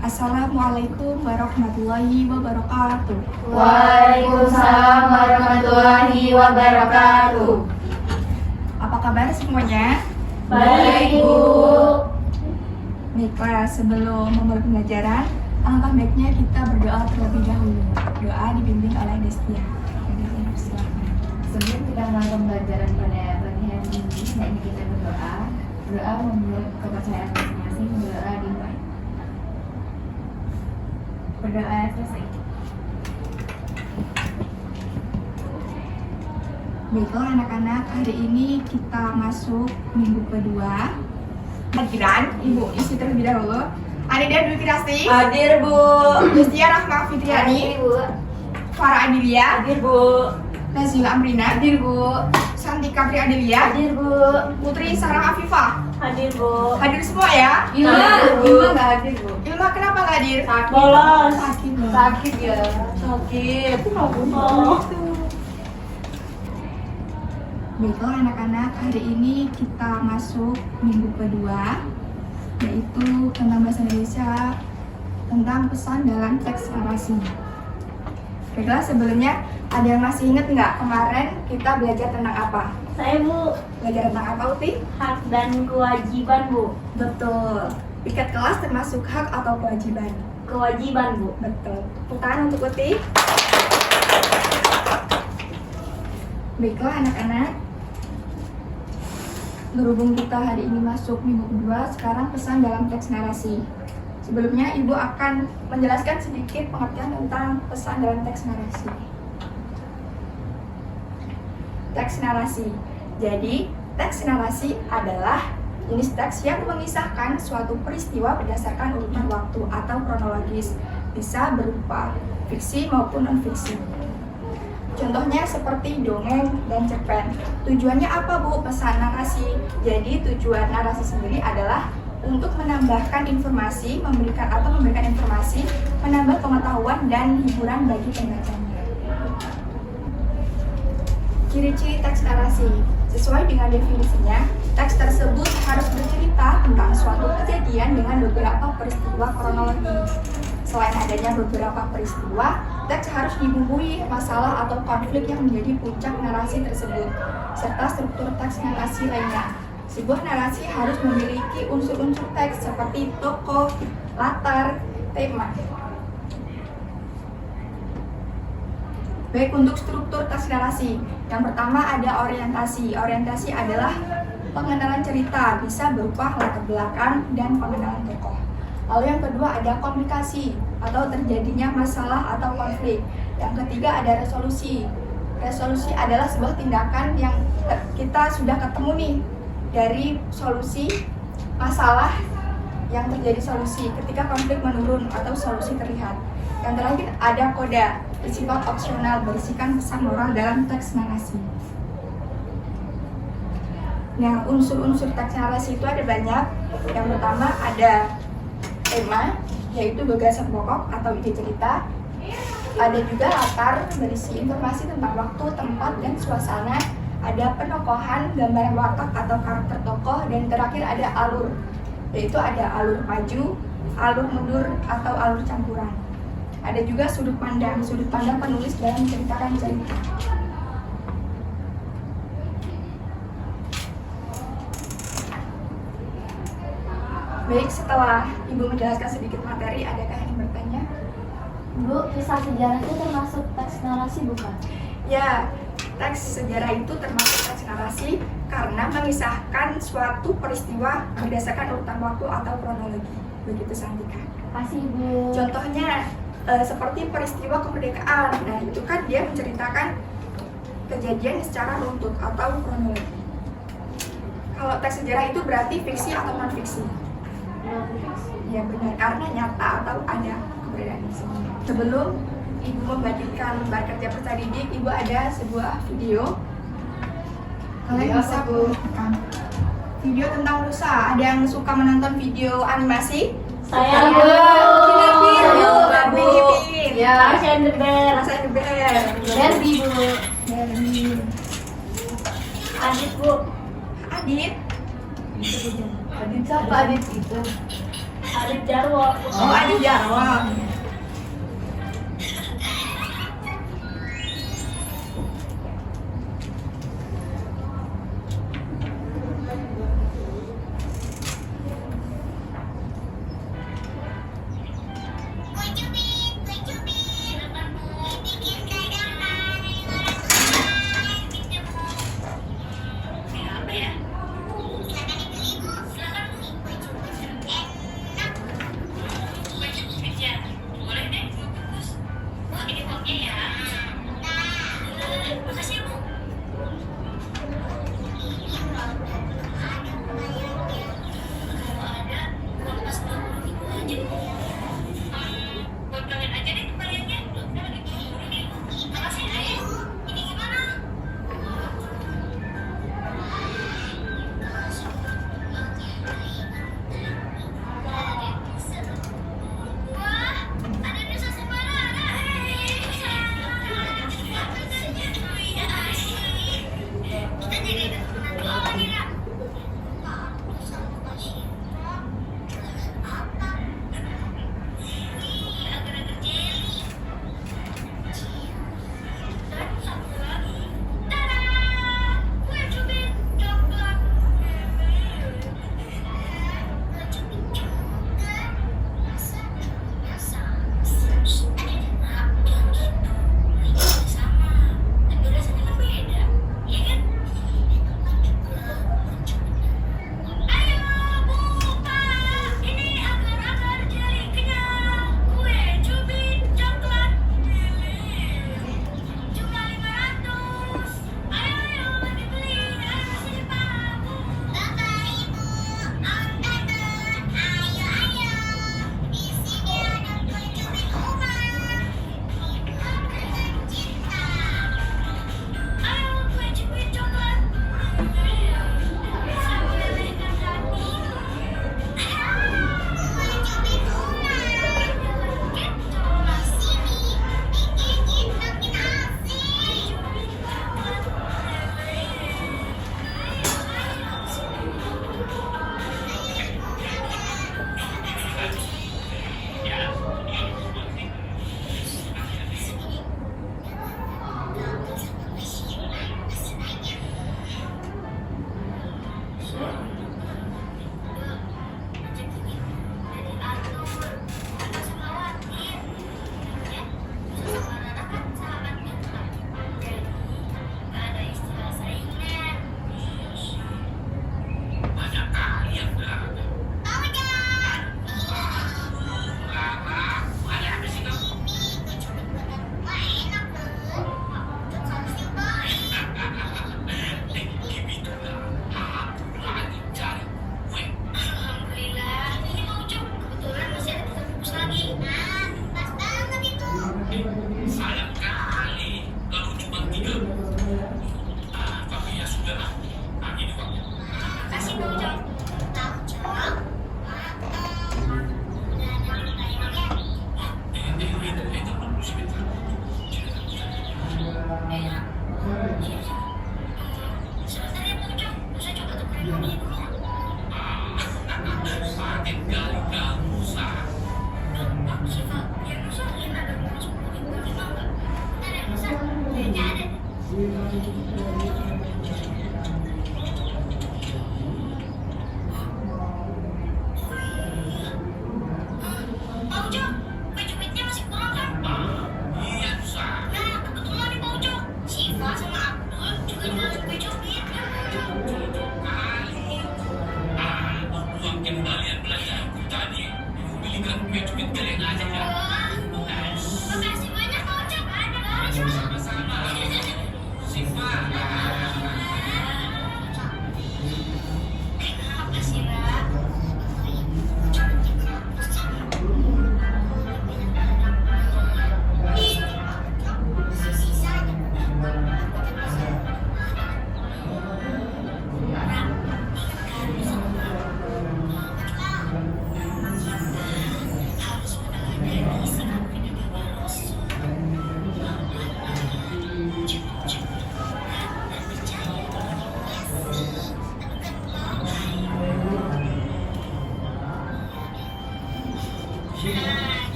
Assalamualaikum warahmatullahi wabarakatuh. Waalaikumsalam warahmatullahi wabarakatuh. Apa kabar semuanya? Baik, Bu. Baiklah, sebelum memulai pembelajaran, alangkah baiknya kita berdoa terlebih dahulu. Doa dibimbing oleh Destia. Sebelum kita mulai pembelajaran pada pagi hari ini, sebaiknya kita berdoa. Berdoa menurut kepercayaan masing-masing, berdoa dimulai. Berdoa selesai. Baiklah anak-anak, hari ini kita masuk minggu kedua. Hadiran, Ibu isi terlebih dahulu. Anida Dwi Firasti, Hadir, Bu. Destia Rahma Fitriani, Bu. Farah Adilia, Hadir, Bu. Nazila Amrina, Hadir, Bu. Santika Pri Adelia, Hadir, Bu. Putri Sarah Afifah. Hadir, Bu. Hadir semua ya? Ilma nggak hadir, Bu. Ilma kenapa nggak hadir? Sakit. Bolos. Sakit loh. Sakit ya. Sakit. Oh. Baiklah anak-anak, hari ini kita masuk minggu kedua, yaitu tentang bahasa Indonesia tentang pesan dalam teks narasi. Baiklah, sebelumnya ada yang masih ingat nggak kemarin kita belajar tentang apa? Saya, Bu, Belajar tentang apa, Uti? hak dan kewajiban, Bu. Betul. Piket kelas termasuk hak atau kewajiban? Kewajiban, Bu. Betul. Tepuk tangan untuk Uti. Baiklah anak-anak, berhubung kita hari ini masuk minggu kedua, sekarang pesan dalam teks narasi. Sebelumnya Ibu akan menjelaskan sedikit pengertian tentang pesan dalam teks narasi. Teks narasi. Jadi, teks narasi adalah jenis teks yang mengisahkan suatu peristiwa berdasarkan urutan waktu atau kronologis, bisa berupa fiksi maupun non-fiksi. Contohnya seperti dongeng dan cerpen. Tujuannya apa, Bu? Pesan narasi. Jadi tujuan narasi sendiri adalah untuk menambahkan informasi, memberikan informasi, menambah pengetahuan dan hiburan bagi pembacanya. Ciri-ciri teks narasi. Sesuai dengan definisinya, teks tersebut harus bercerita tentang suatu kejadian dengan beberapa peristiwa kronologi. Selain adanya beberapa peristiwa, teks harus dibumbui masalah atau konflik yang menjadi puncak narasi tersebut, serta struktur teks narasi lainnya. Sebuah narasi harus memiliki unsur-unsur teks seperti tokoh, latar, tema. Baik, untuk struktur teks narasi. Yang pertama ada orientasi. Orientasi adalah pengenalan cerita, bisa berupa latar belakang dan pengenalan tokoh. Lalu yang kedua ada komunikasi atau terjadinya masalah atau konflik. Yang ketiga ada resolusi. Resolusi adalah sebuah tindakan yang kita sudah ketemu nih dari solusi masalah yang terjadi solusi ketika konflik menurun atau solusi terlihat. Yang terakhir ada koda, bersifat opsional, berisikan pesan moral dalam teks narasi. Nah, unsur-unsur teks narasi itu ada banyak. Yang pertama ada tema, yaitu gagasan pokok atau ide cerita. Ada juga latar, berisi informasi tentang waktu, tempat, dan suasana. Ada penokohan, gambaran watak atau karakter tokoh. Dan terakhir ada alur, yaitu ada alur maju, alur mundur, atau alur campuran. Ada juga sudut pandang penulis dalam menceritakan cerita. Baik, setelah Ibu menjelaskan sedikit materi, adakah yang bertanya? Bu, kisah sejarah itu termasuk teks narasi, bukan? Ya, teks sejarah itu termasuk teks narasi karena mengisahkan suatu peristiwa berdasarkan urutan waktu atau kronologi. Begitu, Santika. Kasih, Bu. Contohnya seperti peristiwa kemerdekaan. Nah, itu kan dia menceritakan kejadian secara runtut atau kronologi. Kalau teks sejarah itu berarti fiksi atau non-fiksi? Ya benar, karena nyata atau ada keberadaan di sini. Sebelum Ibu membagikan lembar kerja peserta didik, Ibu ada sebuah video. Kalian bisa tekan. Video tentang rusa. Ada yang suka menonton video animasi? Saya, Bu. Barbie. Ya, saya The Bear. Rasa The Bear. Barbie, Bu. Barbie. Adit, Bu. Adit. Adit siapa Adit itu? Adit Jarwo. Oh, Adit Jarwo.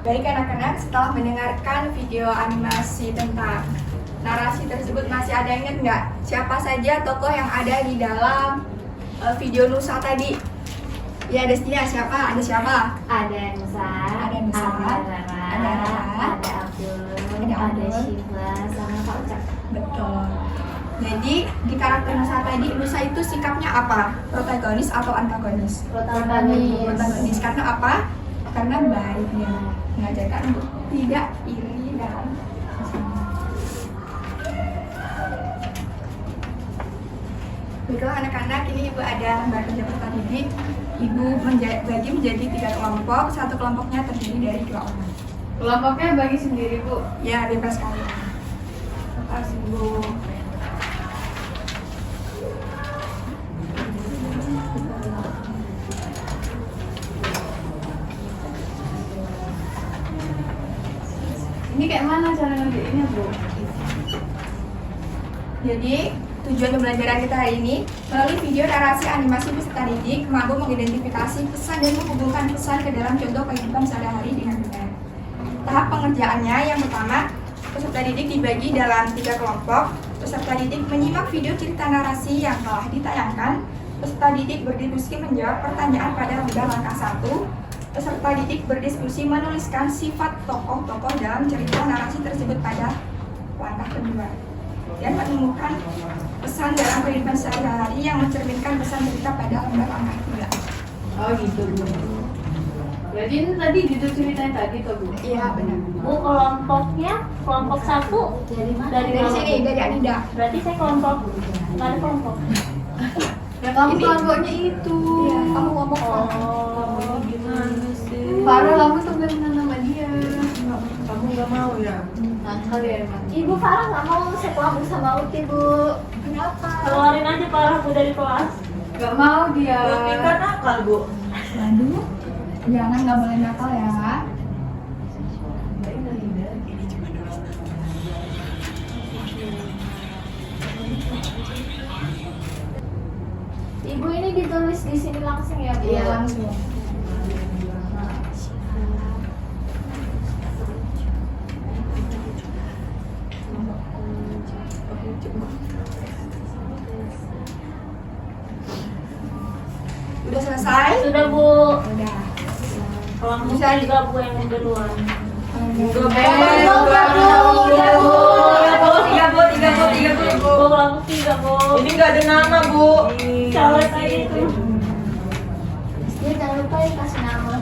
Baik anak-anak, setelah mendengarkan video animasi tentang narasi tersebut, masih ada yang ingat nggak siapa saja tokoh yang ada di dalam video Nusa tadi? Ya, Destia, siapa? Ada siapa? Ada Nusa, Ada Nusa, ada ada Rara, ada Abdul, ada Abdul, Syifa, sama Kak Ucap. Betul. Jadi di karakter Nusa tadi, Nusa itu sikapnya apa? Protagonis atau antagonis? Protagonis. Karena apa? Karena baik ya, mengajarkan untuk tidak iri dan baiklah anak-anak, ini Ibu ada lembar kerja peserta didik. Ibu bagi menjadi 3 kelompok, satu kelompoknya terdiri dari 2 orang. Kelompoknya bagi sendiri, Bu. Ya, bebas kalian. Terima kasih, Bu. Ini kayak mana cara ngerjainnya, Bu? Jadi, tujuan pembelajaran kita hari ini, melalui video narasi animasi peserta didik, mampu mengidentifikasi pesan dan menghubungkan pesan ke dalam contoh kehidupan sehari-hari dengan benar. Tahap pengerjaannya yang pertama, peserta didik dibagi dalam 3 kelompok. Peserta didik menyimak video cerita narasi yang telah ditayangkan. Peserta didik berdiskusi menjawab pertanyaan pada lembar langkah 1. Peserta didik berdiskusi menuliskan sifat tokoh-tokoh dalam cerita narasi tersebut pada langkah kedua, dan menemukan pesan dalam kehidupan sehari-hari yang mencerminkan pesan cerita pada lembar langkah 3. Oh gitu, Bu. Jadi ini tadi judul ceritanya tadi tuh, Bu? Iya, benar. Bu, kelompoknya kelompok 1 dari mana? Dari mana, sini, Bu? dari Anida. Berarti saya kelompok. Nggak ada kelompok. Yang kamu Ini- kelompoknya itu. Iya, kamu ngomong Oh, Gimana sih? Farah, kamu tuh gak kenal nama dia. Kamu gak mau ya? Nakal ya emang. Ibu Farah nggak mau saya kelompok sama Uti, Bu. Kenapa? Keluarin aja Farah, Bu, dari kelas. Gak mau dia. Tingkat nakal, Bu. Waduh, jangan, nggak boleh nakal ya. Ibu ini ditulis di sini langsung ya, Bu? Iya, langsung. Udah selesai? Sudah, Bu. Udah. Kelompok Bisa di- 3, Bu, yang duluan. Tiga, Bu, kelompok 3, Bu. Ini nggak ada nama, Bu. Coret aja itu. Dia jangan lupa ya kasih nama.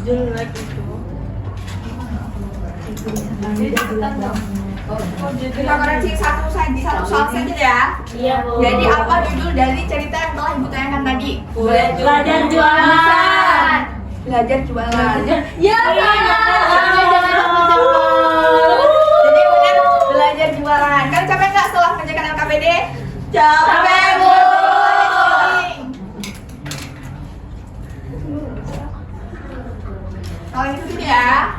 Jelek itu. Kita koreksi satu soal saja ya. Iya, Bu. Jadi apa judul dari cerita yang telah ibu tanyakan tadi? Belajar jualan. Belajar jualan. Ya, Jadi benar belajar jualan. Kan capek nggak setelah mengerjakan LKPD? Capek, Bu. Kalau gitu ya,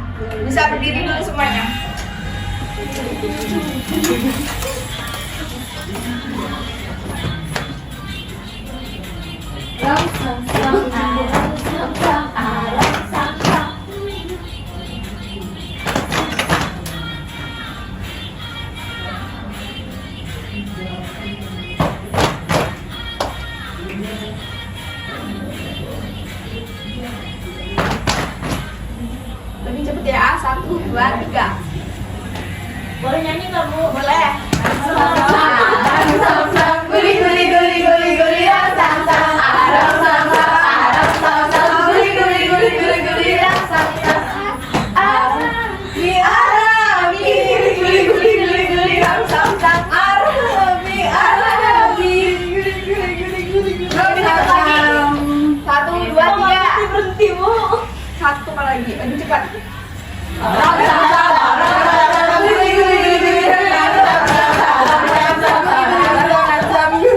bisa berdiri dulu semuanya. Lebih cepat 1, 2, 3. Boleh nyanyi nggak Bu? Boleh. Guli guli guli guli guli sam sam aram sam sam aram sam sam guli guli guli guli guli sam sam arami arami guli guli guli guli sam sam arami arami guli guli guli guli guli sam 1, 2, 3. Berhenti Bu. 1 kali lagi. Lebih cepat. Aram sam sam aram guli guli guli guli sam sam aram sam sam aram sam guli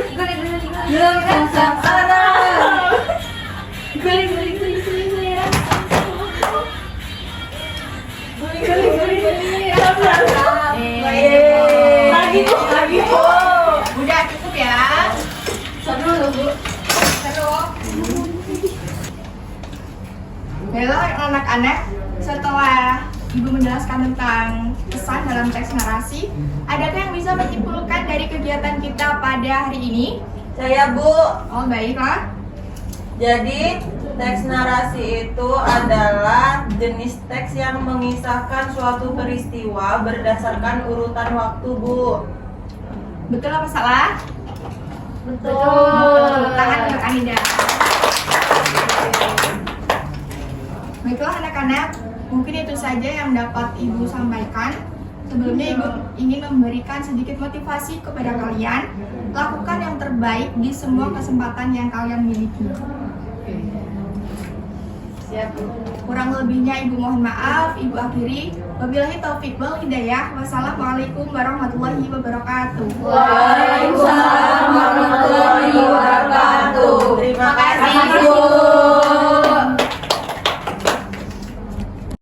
sam aram guli guli guli guli guli guli guli guli guli Lagi Bu, lagi Bu. Udah cukup ya. seru loh Bu. Seru. Baiklah anak-anak, setelah Ibu menjelaskan tentang pesan dalam teks narasi, adakah yang bisa menyimpulkan dari kegiatan kita pada hari ini? Saya Bu. Oh baiklah. Jadi teks narasi itu adalah jenis teks yang mengisahkan suatu peristiwa berdasarkan urutan waktu Bu. Betul apa salah? Betul. Tepuk tangan untuk Anida. Baiklah anak-anak, mungkin itu saja yang dapat Ibu sampaikan. Sebelumnya Ibu ingin memberikan sedikit motivasi kepada kalian. Lakukan yang terbaik di semua kesempatan yang kalian miliki. Siap Bu. Kurang lebihnya Ibu mohon maaf, Ibu akhiri. Wabillahi taufik wal hidayah. Wassalamualaikum warahmatullahi wabarakatuh. Waalaikumsalam warahmatullahi wabarakatuh. Terima kasih Terima kasih, Bu.